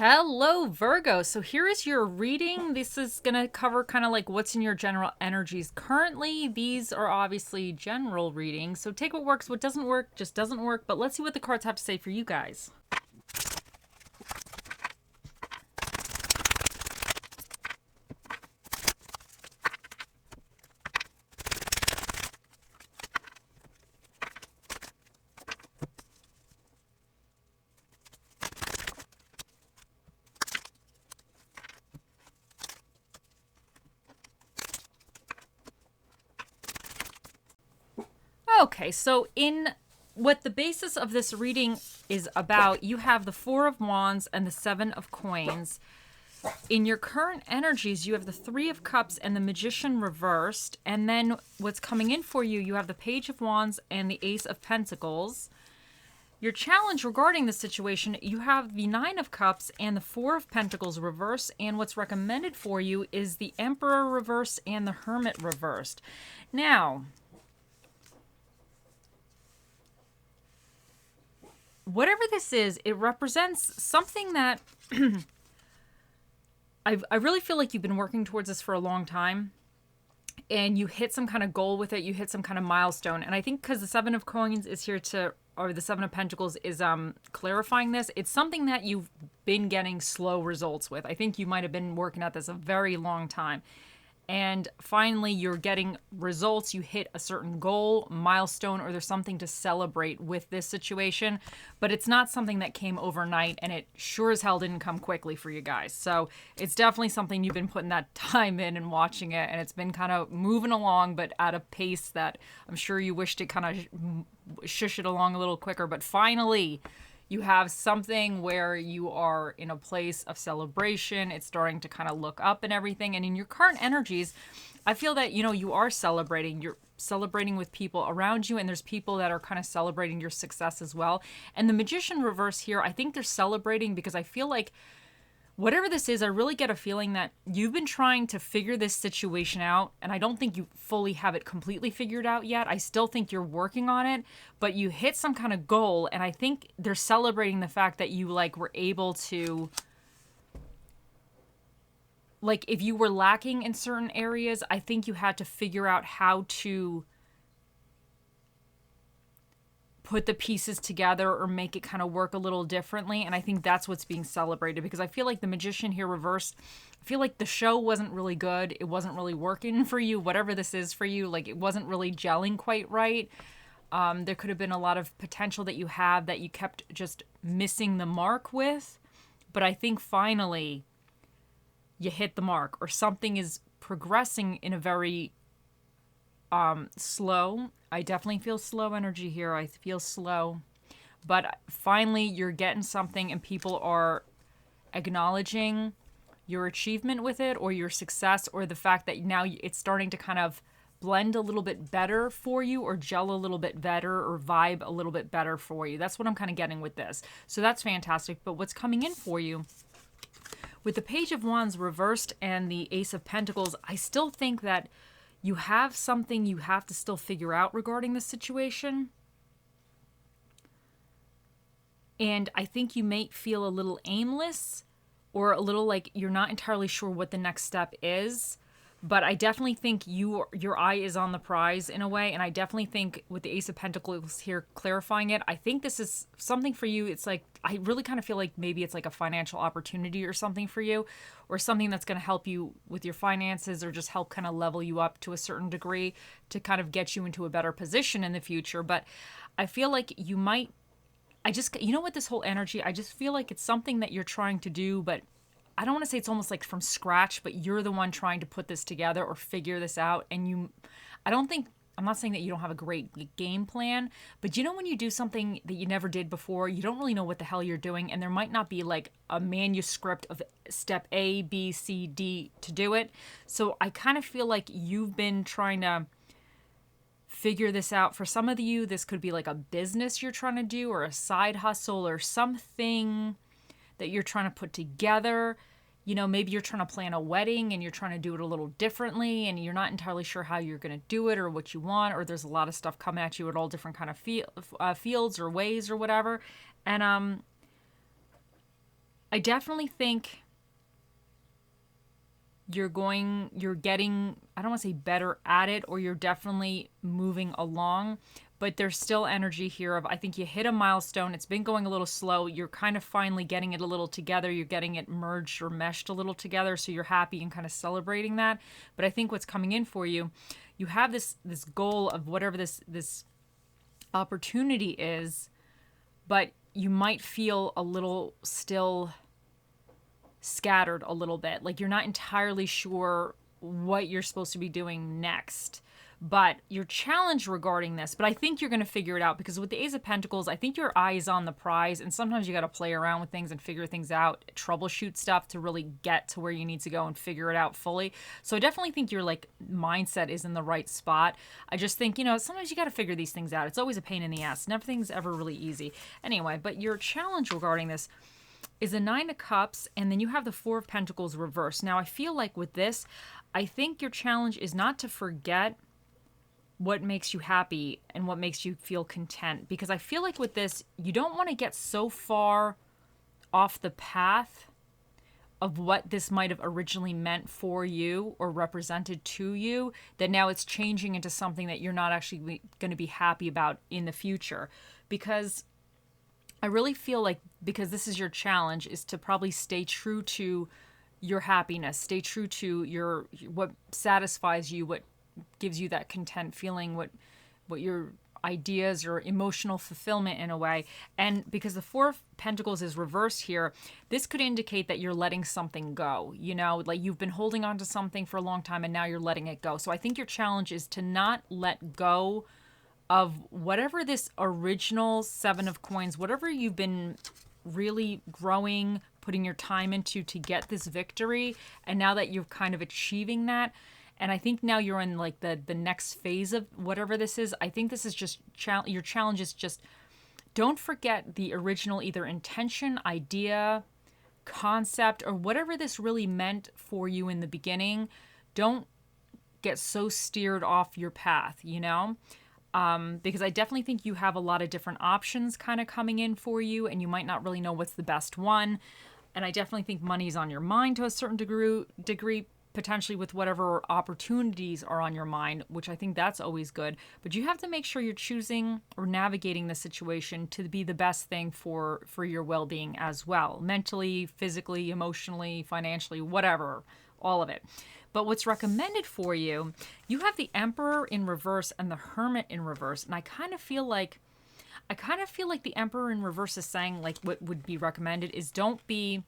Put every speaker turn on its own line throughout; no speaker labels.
Hello, Virgo. So here is your reading. This is going to cover kind of like what's in your general energies currently. These are obviously general readings. So take what works, what doesn't work, just doesn't work. But let's see what the cards have to say for you guys. Okay, so in what the basis of this reading is about, you have the Four of Wands and the Seven of Coins. In your current energies, you have the Three of Cups and the Magician reversed. And then what's coming in for you, you have the Page of Wands and the Ace of Pentacles. Your challenge regarding the situation, you have the Nine of Cups and the Four of Pentacles reversed. And what's recommended for you is the Emperor reversed and the Hermit reversed. Now, whatever this is, it represents something that I really feel like you've been working towards this for a long time, and you hit some kind of goal with it. You hit some kind of milestone. And I think because the Seven of Coins is here to, or the Seven of Pentacles is clarifying this, it's something that you've been getting slow results with. I think you might have been working at this a very long time. And finally, you're getting results. You hit a certain goal, milestone, or there's something to celebrate with this situation. But it's not something that came overnight, and it sure as hell didn't come quickly for you guys. So it's definitely something you've been putting that time in and watching it, and it's been kind of moving along, but at a pace that I'm sure you wished it kind of shush it along a little quicker. But finally, you have something where you are in a place of celebration. It's starting to kind of look up and everything. And in your current energies, I feel that, you are celebrating. You're celebrating with people around you, and there's people that are kind of celebrating your success as well. And the Magician reverse here, I think they're celebrating because I feel like whatever this is, I really get a feeling that you've been trying to figure this situation out, and I don't think you fully have it completely figured out yet. I still think you're working on it, but you hit some kind of goal, and I think they're celebrating the fact that you were able to, if you were lacking in certain areas, I think you had to figure out how to put the pieces together or make it kind of work a little differently. And I think that's what's being celebrated, because I feel like the Magician here reversed, I feel like the show wasn't really good. It wasn't really working for you, whatever this is for you. It wasn't really gelling quite right. There could have been a lot of potential that you have that you kept just missing the mark with. But I think finally you hit the mark, or something is progressing in a very slow. I definitely feel slow energy here. I feel slow. But finally, you're getting something, and people are acknowledging your achievement with it, or your success, or the fact that now it's starting to kind of blend a little bit better for you, or gel a little bit better, or vibe a little bit better for you. That's what I'm kind of getting with this. So that's fantastic. But what's coming in for you with the Page of Wands reversed and the Ace of Pentacles, I still think that you have something you have to still figure out regarding the situation. And I think you may feel a little aimless, or a little like you're not entirely sure what the next step is. But I definitely think your eye is on the prize in a way. And I definitely think with the Ace of Pentacles here clarifying it, I think this is something for you. It's like, I really kind of feel like maybe it's like a financial opportunity or something for you, or something that's going to help you with your finances, or just help kind of level you up to a certain degree to kind of get you into a better position in the future. But I feel like you might, with this whole energy, I just feel like it's something that you're trying to do, but I don't want to say it's almost like from scratch, but you're the one trying to put this together or figure this out. And I'm not saying that you don't have a great game plan, but when you do something that you never did before, you don't really know what the hell you're doing. And there might not be like a manuscript of step A, B, C, D to do it. So I kind of feel like you've been trying to figure this out. For some of you, this could be like a business you're trying to do, or a side hustle, or something that you're trying to put together. Maybe you're trying to plan a wedding and you're trying to do it a little differently, and you're not entirely sure how you're going to do it or what you want, or there's a lot of stuff coming at you at all different kind of fields or ways or whatever. And I definitely think you're getting, I don't want to say better at it, or you're definitely moving along, but there's still energy here of, I think you hit a milestone. It's been going a little slow. You're kind of finally getting it a little together. You're getting it merged or meshed a little together. So you're happy and kind of celebrating that. But I think what's coming in for you, you have this goal of whatever this opportunity is, but you might feel a little still scattered a little bit. Like you're not entirely sure what you're supposed to be doing next. But your challenge regarding this, but I think you're going to figure it out, because with the Ace of Pentacles, I think your eye is on the prize, and sometimes you got to play around with things and figure things out, troubleshoot stuff to really get to where you need to go and figure it out fully. So I definitely think your like mindset is in the right spot. I just think, sometimes you got to figure these things out. It's always a pain in the ass. Nothing's ever really easy. Anyway, but your challenge regarding this is a 9 of Cups, and then you have the 4 of Pentacles reversed. Now, I feel like with this, I think your challenge is not to forget what makes you happy and what makes you feel content. Because I feel like with this, you don't want to get so far off the path of what this might have originally meant for you or represented to you, that now it's changing into something that you're not actually going to be happy about in the future. Because I really feel like, because this is your challenge, is to probably stay true to your happiness, stay true to what satisfies you, what gives you that content feeling, what your ideas or emotional fulfillment in a way. And because the 4 of Pentacles is reversed here, this could indicate that you're letting something go, like you've been holding on to something for a long time and now you're letting it go. So I think your challenge is to not let go of whatever this original 7 of Coins, whatever you've been really growing, putting your time into to get this victory. And now that you're kind of achieving that, and I think now you're in like the next phase of whatever this is. I think this is just your challenge is just don't forget the original either intention, idea, concept, or whatever this really meant for you in the beginning. Don't get so steered off your path, because I definitely think you have a lot of different options kind of coming in for you, and you might not really know what's the best one. And I definitely think money's on your mind to a certain degree, potentially with whatever opportunities are on your mind, which I think that's always good. But you have to make sure you're choosing or navigating the situation to be the best thing for your well-being as well. Mentally, physically, emotionally, financially, whatever, all of it. But what's recommended for you, you have the Emperor in reverse and the Hermit in reverse. And I kind of feel like the Emperor in reverse is saying, like, what would be recommended is don't be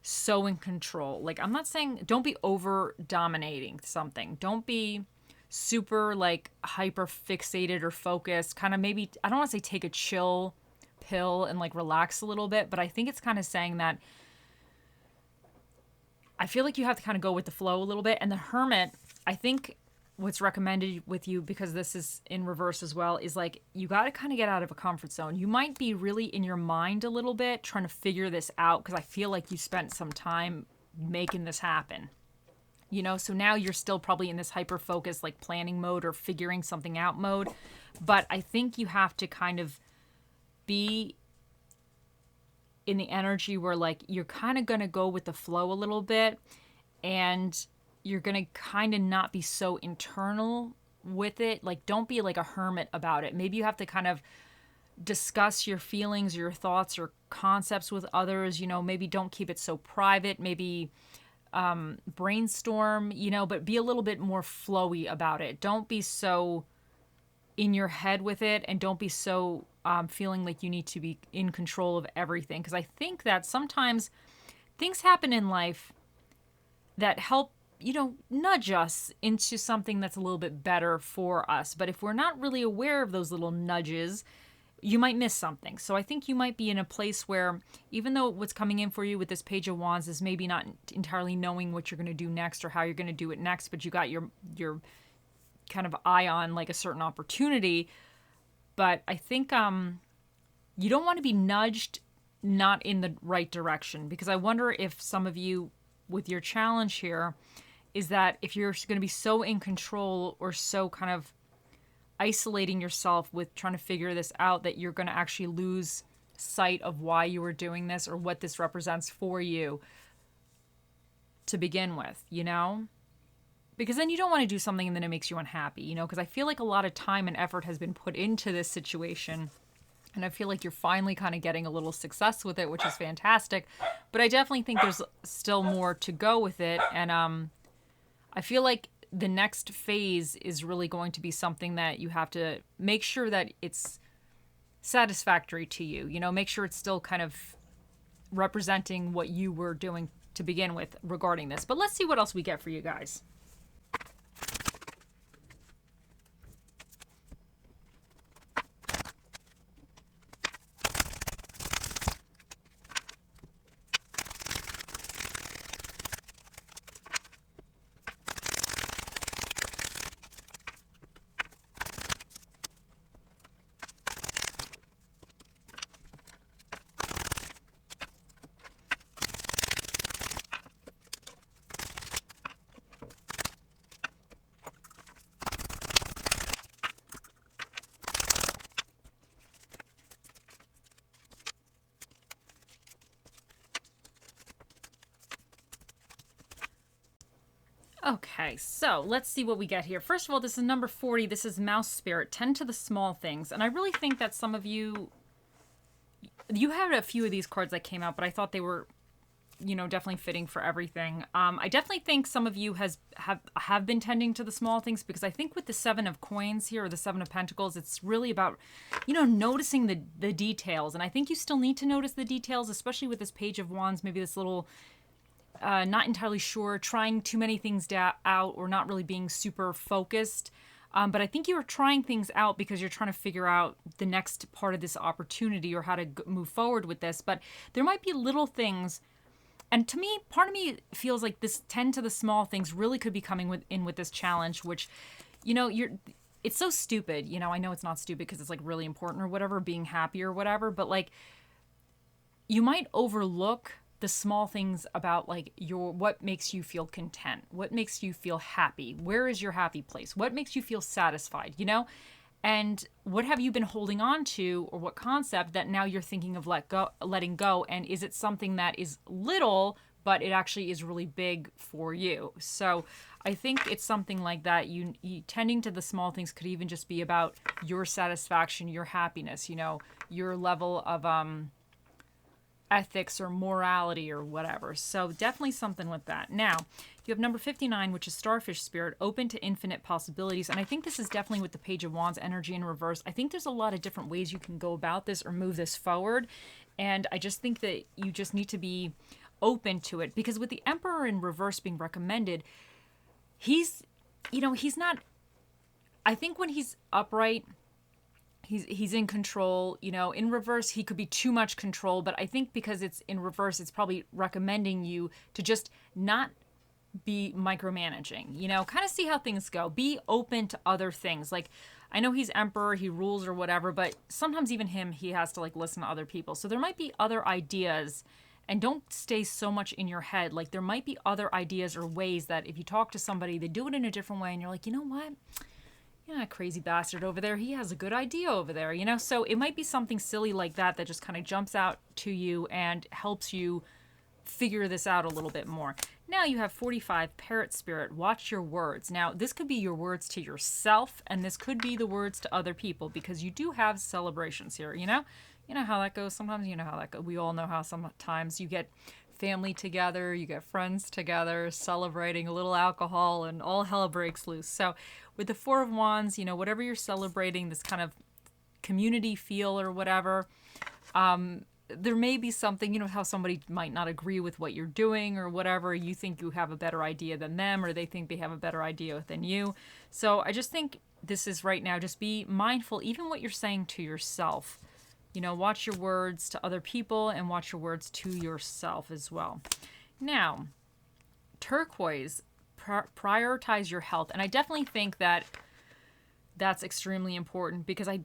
so in control. Like, I'm not saying don't be over dominating something. Don't be super like hyper fixated or focused. Kind of maybe, I don't want to say take a chill pill and like relax a little bit, but I think it's kind of saying that I feel like you have to kind of go with the flow a little bit. And the Hermit, I think what's recommended with you, because this is in reverse as well, is like you got to kind of get out of a comfort zone. You might be really in your mind a little bit trying to figure this out, because I feel like you spent some time making this happen. So now you're still probably in this hyper focus, like planning mode or figuring something out mode. But I think you have to kind of be in the energy where like you're kind of going to go with the flow a little bit, and you're going to kind of not be so internal with it. Like, don't be like a hermit about it. Maybe you have to kind of discuss your feelings, your thoughts, or concepts with others. Maybe don't keep it so private. Maybe brainstorm, but be a little bit more flowy about it. Don't be so in your head with it, and don't be so feeling like you need to be in control of everything. Because I think that sometimes things happen in life that help nudge us into something that's a little bit better for us. But if we're not really aware of those little nudges, you might miss something. So I think you might be in a place where, even though what's coming in for you with this Page of Wands is maybe not entirely knowing what you're going to do next or how you're going to do it next, but you got your kind of eye on like a certain opportunity. But I think you don't want to be nudged not in the right direction, because I wonder if some of you with your challenge here is that if you're going to be so in control or so kind of isolating yourself with trying to figure this out, that you're going to actually lose sight of why you were doing this or what this represents for you to begin with, you know? Because then you don't want to do something and then it makes you unhappy, you know? Because I feel like a lot of time and effort has been put into this situation. And I feel like you're finally kind of getting a little success with it, which is fantastic. But I definitely think there's still more to go with it. And I feel like the next phase is really going to be something that you have to make sure that it's satisfactory to you. You know, make sure it's still kind of representing what you were doing to begin with regarding this. But let's see what else we get for you guys. Okay, so let's see what we get here. First of all, this is number 40. This is Mouse Spirit. Tend to the small things. And I really think that some of you had a few of these cards that came out, but I thought they were, you know, definitely fitting for everything. I definitely think some of you have been tending to the small things, because I think with the Seven of Coins here, or the Seven of Pentacles, it's really about, you know, noticing the details. And I think you still need to notice the details, especially with this Page of Wands, maybe this little... not entirely sure, trying too many things out, or not really being super focused. But I think you are trying things out because you're trying to figure out the next part of this opportunity, or how to move forward with this. But there might be little things. And to me, part of me feels like this tend to the small things really could be coming in with this challenge, which, you know, it's so stupid. You know, I know it's not stupid because it's like really important or whatever, being happy or whatever. But like, you might overlook the small things about like what makes you feel content, what makes you feel happy, where is your happy place, what makes you feel satisfied, you know? And what have you been holding on to, or what concept that now you're thinking of letting go, and is it something that is little but it actually is really big for you? So I think it's something like that. You tending to the small things could even just be about your satisfaction, your happiness, you know, your level of ethics or morality or whatever. So definitely something with that. Now, you have number 59, which is Starfish Spirit, open to infinite possibilities. And I think this is definitely with the Page of Wands energy in reverse. I think there's a lot of different ways you can go about this or move this forward. And I just think that you just need to be open to it, because with the Emperor in reverse being recommended, he's not, I think when he's upright, he's in control. You know, in reverse, he could be too much control, but I think because it's in reverse, it's probably recommending you to just not be micromanaging, you know, kind of see how things go. Be open to other things. Like, I know he's emperor, he rules or whatever, but sometimes even he has to like listen to other people. So there might be other ideas, and don't stay so much in your head. Like, there might be other ideas or ways that if you talk to somebody, they do it in a different way, and you're like, you know what? Yeah, crazy bastard over there, he has a good idea over there, you know? So it might be something silly like that that just kind of jumps out to you and helps you figure this out a little bit more. Now you have 45, Parrot Spirit, watch your words. Now, this could be your words to yourself, and this could be the words to other people, because you do have celebrations here, you know? You know how that goes. Sometimes you know how that goes. We all know how sometimes you get family together, you get friends together, celebrating a little alcohol, and all hell breaks loose. So with the Four of Wands, you know, whatever you're celebrating, this kind of community feel or whatever, there may be something, you know, how somebody might not agree with what you're doing or whatever. You think you have a better idea than them, or they think they have a better idea than you. So I just think this is right now, just be mindful, even what you're saying to yourself. You know, watch your words to other people and watch your words to yourself as well. Now, Turquoise, prioritize your health. And I definitely think that that's extremely important, because I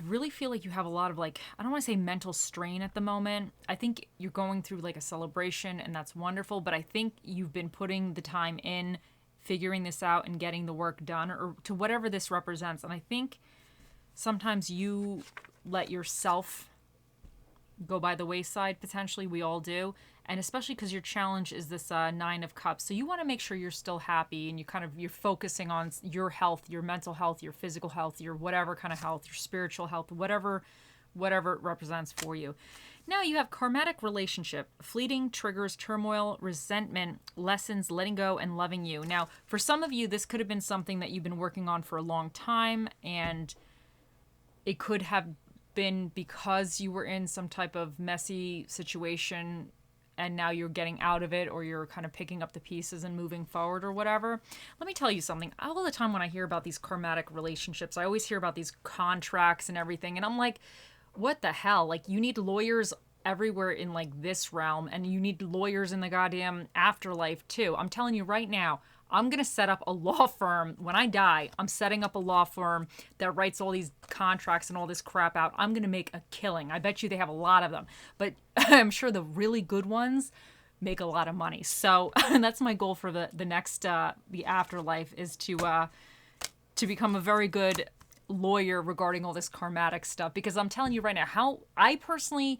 really feel like you have a lot of, like, I don't want to say mental strain at the moment. I think you're going through like a celebration, and that's wonderful, but I think you've been putting the time in figuring this out and getting the work done, or to whatever this represents. And I think sometimes you let yourself go by the wayside potentially. We all do. And especially because your challenge is this Nine of Cups. So you want to make sure you're still happy and you're focusing on your health, your mental health, your physical health, your whatever kind of health, your spiritual health, whatever it represents for you. Now you have karmatic relationship, fleeting, triggers, turmoil, resentment, lessons, letting go, and loving you. Now, for some of you, this could have been something that you've been working on for a long time, and it could have been because you were in some type of messy situation and now you're getting out of it, or you're kind of picking up the pieces and moving forward or whatever. Let me tell you something. All the time when I hear about these karmatic relationships, I always hear about these contracts and everything, and I'm like, what the hell? Like, you need lawyers everywhere in like this realm, and you need lawyers in the goddamn afterlife too. I'm telling you right now, I'm going to set up a law firm. When I die, I'm setting up a law firm that writes all these contracts and all this crap out. I'm going to make a killing. I bet you they have a lot of them, but I'm sure the really good ones make a lot of money. So that's my goal for the next, the afterlife, is to become a very good lawyer regarding all this karmatic stuff, because I'm telling you right now, how I personally,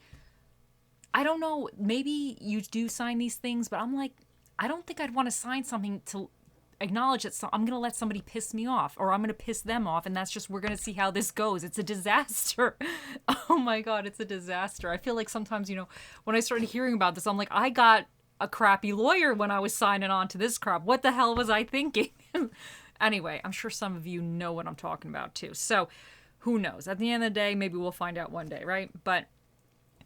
I don't know, maybe you do sign these things, but I'm like, I don't think I'd want to sign something to acknowledge that I'm going to let somebody piss me off, or I'm going to piss them off, and that's just, we're going to see how this goes. It's a disaster. Oh my God, it's a disaster. I feel like sometimes, when I started hearing about this, I'm like, I got a crappy lawyer when I was signing on to this crap. What the hell was I thinking? Anyway, I'm sure some of you know what I'm talking about too. So who knows? At the end of the day, maybe we'll find out one day, right? But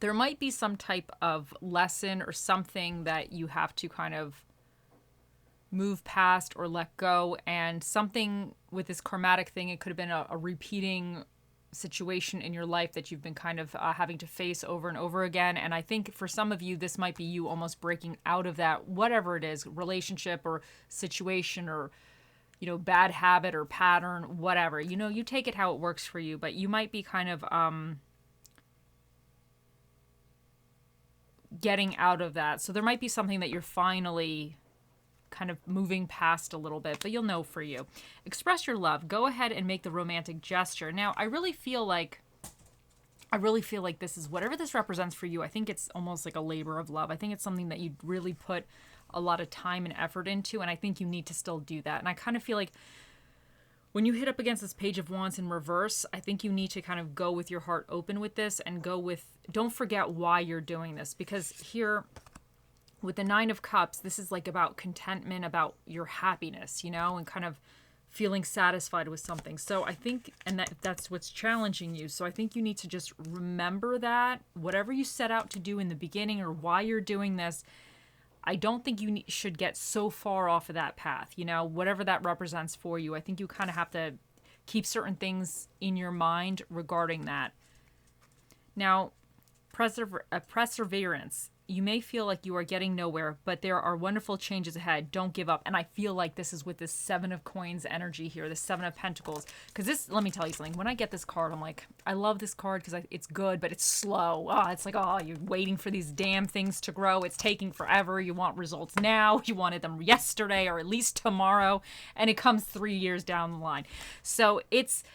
there might be some type of lesson or something that you have to kind of move past or let go. And something with this karmatic thing, it could have been a repeating situation in your life that you've been kind of having to face over and over again. And I think for some of you, this might be you almost breaking out of that, whatever it is, relationship or situation or bad habit or pattern, whatever. You take it how it works for you, but you might be kind of getting out of that. So there might be something that you're finally kind of moving past a little bit, but you'll know for you. Express your love. Go ahead and make the romantic gesture. Now, I really feel like this is whatever this represents for you. I think it's almost like a labor of love. I think it's something that you'd really put a lot of time and effort into, and I think you need to still do that. And I kind of feel like when you hit up against this Page of Wands in reverse, I think you need to kind of go with your heart open with this and don't forget why you're doing this, because here with the Nine of Cups, this is like about contentment, about your happiness, and kind of feeling satisfied with something. So I think, and that's what's challenging you. So I think you need to just remember that whatever you set out to do in the beginning or why you're doing this, I don't think you should get so far off of that path, whatever that represents for you. I think you kind of have to keep certain things in your mind regarding that. Now, perseverance. You may feel like you are getting nowhere, but there are wonderful changes ahead. Don't give up. And I feel like this is with this Seven of Coins energy here, the Seven of Pentacles. Because this, let me tell you something. When I get this card, I'm like, I love this card because it's good, but it's slow. It's like, you're waiting for these damn things to grow. It's taking forever. You want results now. You wanted them yesterday or at least tomorrow. And it comes 3 years down the line. So it's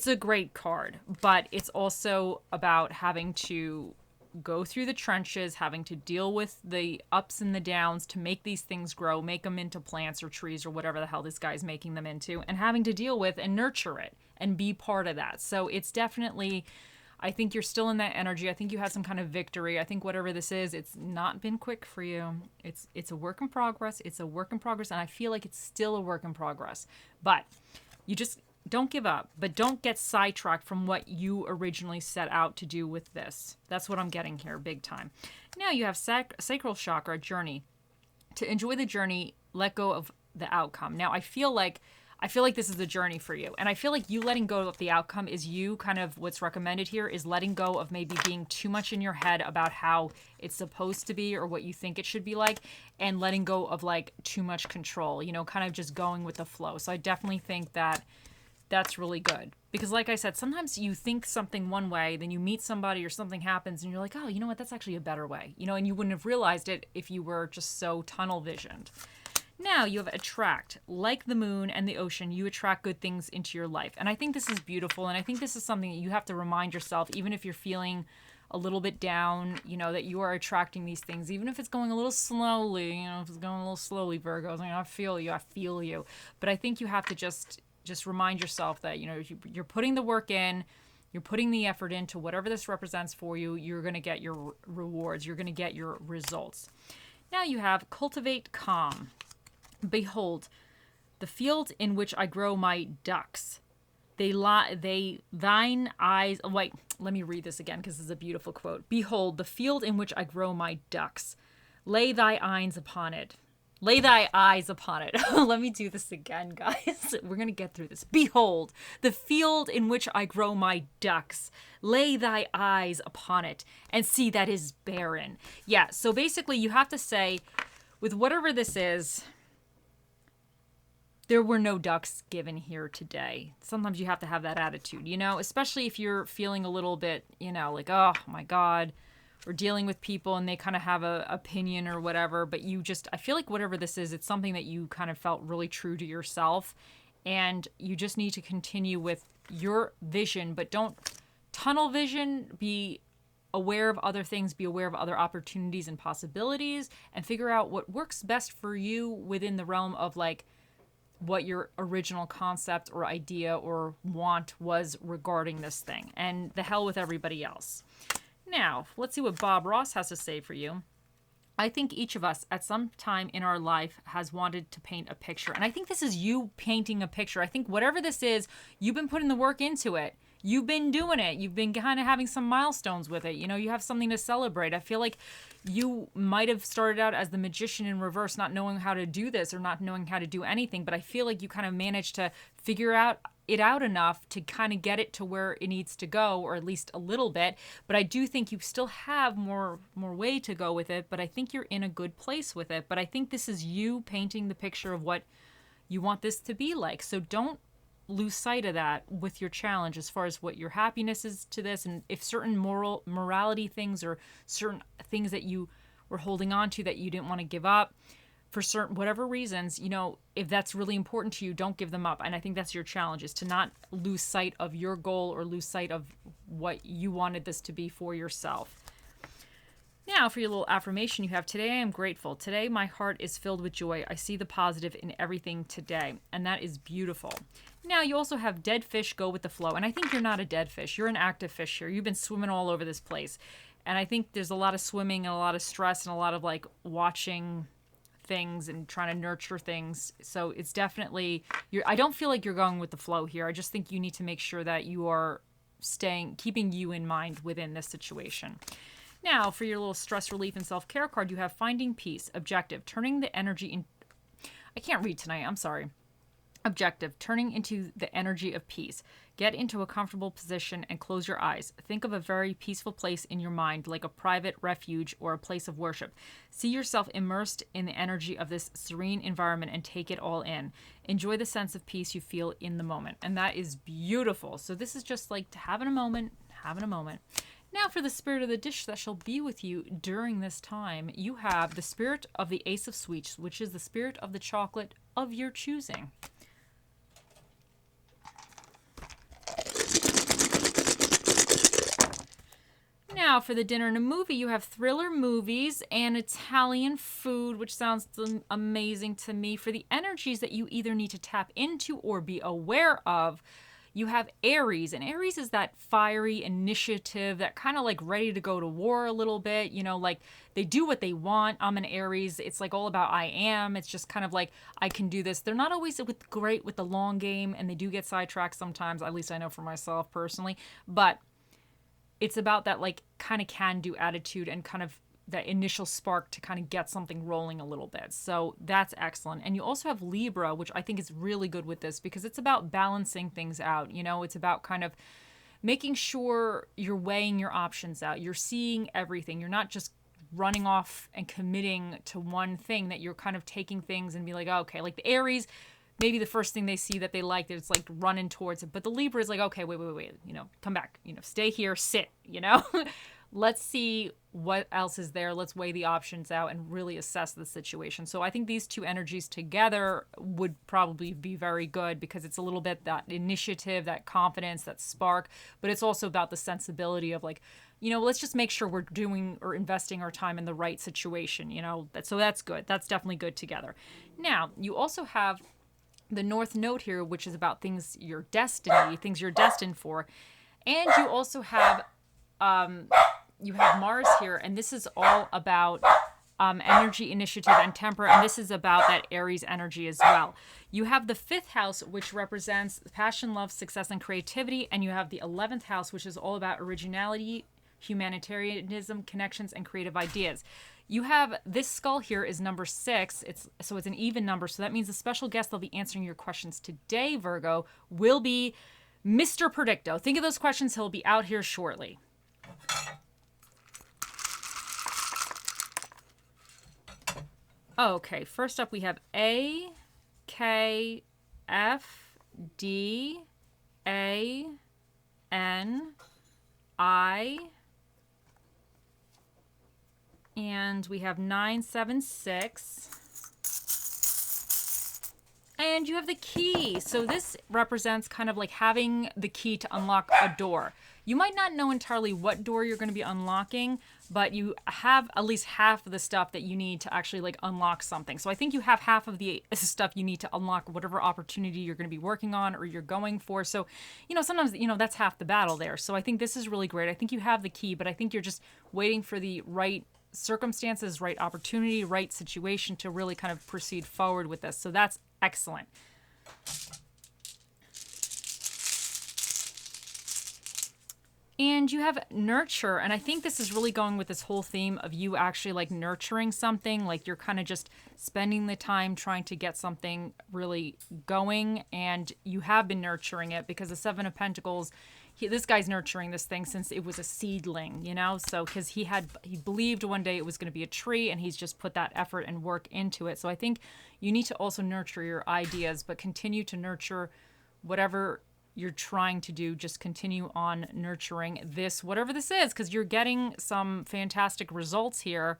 a great card, but it's also about having to go through the trenches, having to deal with the ups and the downs to make these things grow, make them into plants or trees or whatever the hell this guy's making them into, and having to deal with and nurture it and be part of that. So it's definitely, I think you're still in that energy. I think you had some kind of victory. I think whatever this is, it's not been quick for you. It's a work in progress. It's a work in progress, and I feel like it's still a work in progress. But you just don't give up, but don't get sidetracked from what you originally set out to do with this. That's what I'm getting here, big time. Now you have sacral chakra journey. To enjoy the journey, let go of the outcome. Now I feel like this is a journey for you, and I feel like you letting go of the outcome is you kind of what's recommended here is letting go of maybe being too much in your head about how it's supposed to be or what you think it should be like, and letting go of like too much control, kind of just going with the flow. So I definitely think that that's really good, because like I said, sometimes you think something one way, then you meet somebody or something happens and you're like, oh, you know what, that's actually a better way, and you wouldn't have realized it if you were just so tunnel visioned. Now you have attract. Like the moon and the ocean, you attract good things into your life. And I think this is beautiful, and I think this is something that you have to remind yourself, even if you're feeling a little bit down, you know, that you are attracting these things, even if it's going a little slowly, you know, if it's going a little slowly, Virgo, like, I feel you. But I think you have to just remind yourself that, you know, you're putting the work in, you're putting the effort into whatever this represents for you, you're going to get your rewards, you're going to get your results. Now you have cultivate calm. Behold, the field in which I grow my ducks. Thine eyes. Wait, let me read this again because this is a beautiful quote. Behold, the field in which I grow my ducks. Lay thy eyes upon it. Lay thy eyes upon it. Let me do this again, guys. We're going to get through this. Behold, the field in which I grow my ducks. Lay thy eyes upon it and see that is barren. Yeah, so basically you have to say, with whatever this is, there were no ducks given here today. Sometimes you have to have that attitude, you know, especially if you're feeling a little bit, you know, like, oh my God, or dealing with people and they kind of have a opinion or whatever, but I feel like whatever this is, it's something that you kind of felt really true to yourself, and you just need to continue with your vision, but don't tunnel vision. Be aware of other things, be aware of other opportunities and possibilities, and figure out what works best for you within the realm of like what your original concept or idea or want was regarding this thing, and the hell with everybody else. Now, let's see what Bob Ross has to say for you. I think each of us at some time in our life has wanted to paint a picture. And I think this is you painting a picture. I think whatever this is, you've been putting the work into it. You've been doing it. You've been kind of having some milestones with it. You know, you have something to celebrate. I feel like you might have started out as the magician in reverse, not knowing how to do this or not knowing how to do anything. But I feel like you kind of managed to figure it out enough to kind of get it to where it needs to go, or at least a little bit. But I do think you still have more way to go with it, but I think you're in a good place with it. But I think this is you painting the picture of what you want this to be like. So don't lose sight of that with your challenge as far as what your happiness is to this, and if certain morality things or certain things that you were holding on to that you didn't want to give up for certain whatever reasons, you know, if that's really important to you, don't give them up. And I think that's your challenge, is to not lose sight of your goal or lose sight of what you wanted this to be for yourself. Now, for your little affirmation, you have, today I am grateful. Today my heart is filled with joy. I see the positive in everything today. And that is beautiful. Now, you also have dead fish, go with the flow. And I think you're not a dead fish. You're an active fish here. You've been swimming all over this place. And I think there's a lot of swimming and a lot of stress and a lot of like watching things and trying to nurture things. So it's definitely, I don't feel like you're going with the flow here. I just think you need to make sure that you are keeping you in mind within this situation. Now, for your little stress relief and self-care card, you have finding peace, objective, turning the energy in. I can't read tonight. I'm sorry. Objective, turning into the energy of peace. Get into a comfortable position and close your eyes. Think of a very peaceful place in your mind, like a private refuge or a place of worship. See yourself immersed in the energy of this serene environment and take it all in. Enjoy the sense of peace you feel in the moment. And that is beautiful. So this is just like having a moment. Now, for the spirit of the dish that shall be with you during this time, you have the spirit of the Ace of Sweets, which is the spirit of the chocolate of your choosing. Now, for the dinner and a movie, you have thriller movies and Italian food, which sounds amazing to me. For the energies that you either need to tap into or be aware of, you have Aries, and Aries is that fiery initiative, that kind of like ready to go to war a little bit, you know, like they do what they want. I'm an Aries. It's like all about I am. It's just kind of like, I can do this. They're not always great with the long game, and they do get sidetracked sometimes, at least I know for myself personally, but it's about that like kind of can-do attitude and kind of that initial spark to kind of get something rolling a little bit. So that's excellent. And you also have Libra, which I think is really good with this because it's about balancing things out. You know, it's about kind of making sure you're weighing your options out. You're seeing everything. You're not just running off and committing to one thing, that you're kind of taking things and be like, oh, okay, like the Aries, maybe the first thing they see that they like, it's like running towards it. But the Libra is like, okay, wait, you know, come back, you know, stay here, sit, you know, let's see what else is there. Let's weigh the options out and really assess the situation. So I think these two energies together would probably be very good because it's a little bit that initiative, that confidence, that spark, but it's also about the sensibility of like let's just make sure we're doing or investing our time in the right situation, so that's good. That's definitely good together. Now, you also have the North Node here, which is about things your destiny, things you're destined for. And you also have Mars here, and this is all about energy, initiative, and temper, and this is about that Aries energy as well. You have the 5th house, which represents passion, love, success, and creativity, and you have the 11th house, which is all about originality, humanitarianism, connections, and creative ideas. You have this skull here is number 6. It's an even number, so that means the special guest that'll be answering your questions today, Virgo, will be Mr. Predicto. Think of those questions. He'll be out here shortly. Okay, first up we have A, K, F, D, A, N, I, and we have 976. And you have the key. So this represents kind of like having the key to unlock a door. You might not know entirely what door you're going to be unlocking, but you have at least half of the stuff that you need to actually like unlock something. So I think you have half of the stuff you need to unlock whatever opportunity you're going to be working on or you're going for. So, sometimes, that's half the battle there. So I think this is really great. I think you have the key, but I think you're just waiting for the right circumstances, right opportunity, right situation to really kind of proceed forward with this. So that's excellent. And you have nurture. And I think this is really going with this whole theme of you actually like nurturing something, like you're kind of just spending the time trying to get something really going. And you have been nurturing it because the 7 of Pentacles, this guy's nurturing this thing since it was a seedling, so because he believed one day it was going to be a tree, and he's just put that effort and work into it. So I think you need to also nurture your ideas, but continue to nurture whatever you're trying to do. Just continue on nurturing this, whatever this is, because you're getting some fantastic results here,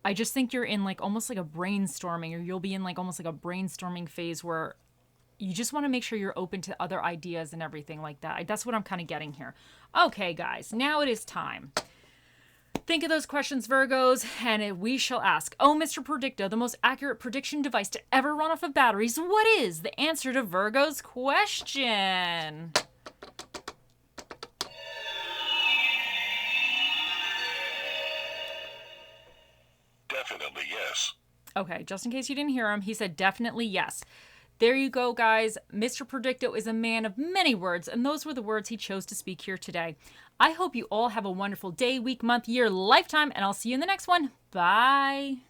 I just think you're in like almost like a brainstorming, or you'll be in like almost like a brainstorming phase where you just want to make sure you're open to other ideas and everything like that. That's what I'm kind of getting here. Okay, guys, now it is time. Think of those questions, Virgos, and we shall ask. Oh, Mr. Predicto, the most accurate prediction device to ever run off of batteries. What is the answer to Virgo's question?
Definitely yes.
Okay, just in case you didn't hear him, he said definitely yes. There you go, guys. Mr. Predicto is a man of many words, and those were the words he chose to speak here today. I hope you all have a wonderful day, week, month, year, lifetime, and I'll see you in the next one. Bye.